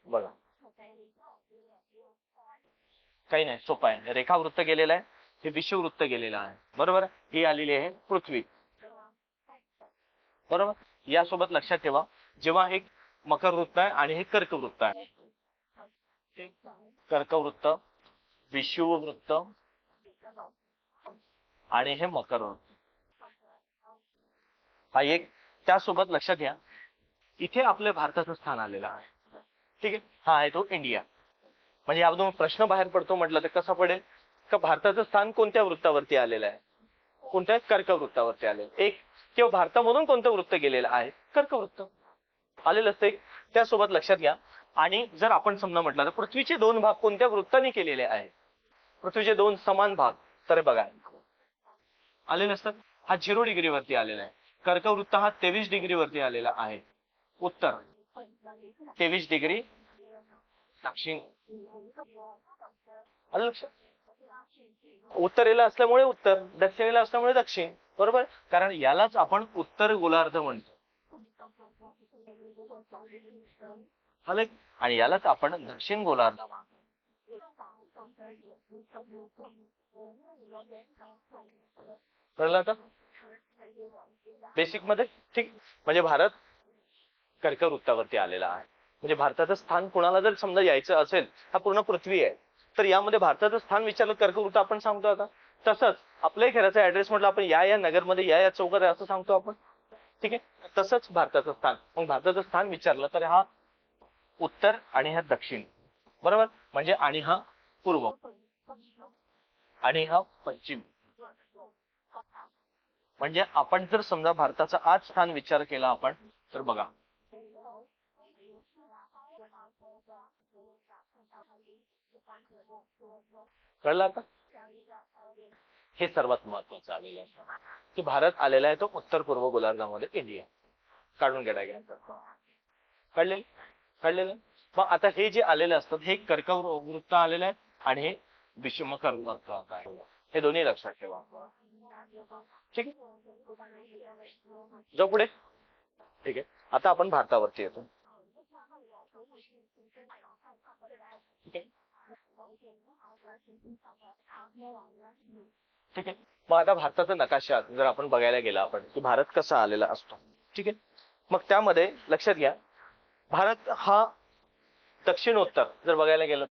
बघा काही नाही, सोपं आहे. रेखावृत्त गेलेलं आहे, हे विषुववृत्त गेलेलं आहे, बरोबर. ही आलेली आहे पृथ्वी, बरोबर. यासोबत लक्षात ठेवा, जेव्हा हे मकर वृत्त आहे आणि हे कर्कवृत्त आहे, कर्कवृत्त, विषुववृत्त आणि हे मकर वृत्त, हा एक. त्यासोबत लक्षात घ्या, इथे आपल्या भारताचं स्थान आलेलं आहे, ठीक आहे. हा आहे तो इंडिया. म्हणजे यामधून प्रश्न बाहेर पडतो म्हटलं तर कसा पडेल, का भारताचं स्थान कोणत्या वृत्तावरती आलेलं आहे, कोणत्या कर्कवृत्तावरती आलेलं. एक, किंवा भारतामधून कोणतं वृत्त गेलेलं आहे, कर्कवृत्त आलेलं असतं एक. त्यासोबत लक्षात घ्या, आणि जर आपण समजा म्हटलं तर पृथ्वीचे दोन भाग कोणत्या वृत्ताने केलेले आहेत, पृथ्वीचे दोन समान भाग, तर बघा आलेले असतात. हा 0 डिग्रीवरती आलेला आहे. कर्कवृत्त हा 23 डिग्रीवरती आलेला आहे. उत्तर 23 डिग्री दक्षिण, आलं लक्षात. उत्तरेला असल्यामुळे उत्तर, दक्षिणेला असल्यामुळे दक्षिण, बरोबर. कारण यालाच आपण उत्तर गोलार्ध म्हणतो, आलं. आणि यालाच आपण दक्षिण गोलार्ध म्हणतो. कळलं आता बेसिक मध्ये, ठीक. म्हणजे भारत कर्कवृत्तावरती आलेला आहे. म्हणजे भारताचं स्थान कुणाला जर समजा यायचं असेल, हा पूर्ण पृथ्वी आहे, तर यामध्ये भारताचं स्थान विचारलं कर्कवृत्त आपण सांगतो. आता तसंच आपल्याही घराचा ऍड्रेस म्हटलं आपण या नगरमध्ये या चौकात असं सांगतो आपण, ठीक आहे. तसंच भारताचं स्थान, मग भारताचं स्थान विचारलं तर हा उत्तर आणि हा दक्षिण, बरोबर. म्हणजे आणि हा पूर्व आणि हा पश्चिम. म्हणजे आपण जर समजा भारताचा आज स्थान विचार केला आपण, तर बघा कळलं आता. हे सर्वात महत्वाचं आलेलं आहे की भारत आलेला आहे तो उत्तर पूर्व गोलार्धामध्ये, इंडिया. काढून घ्यायचं, कळले, कळलेलं. मग आता हे जे आलेले असतात हे कर्कवृत्त आलेलं आहे आणि हे विषमकर वृत्त आहे, हे दोन्ही लक्षात ठेवा, ठीक आहे. जाऊ पुढे, ठीक आहे. आता आपण भारतावरती येतो, ठीक आहे. ठीक आहे. मग आता भारताचा नकाशा जर आपण बघायला गेला आपण की भारत कसा आलेला असतो, ठीक आहे. मग त्यामध्ये लक्षात घ्या, भारत हा दक्षिणोत्तर जर बघायला गेलं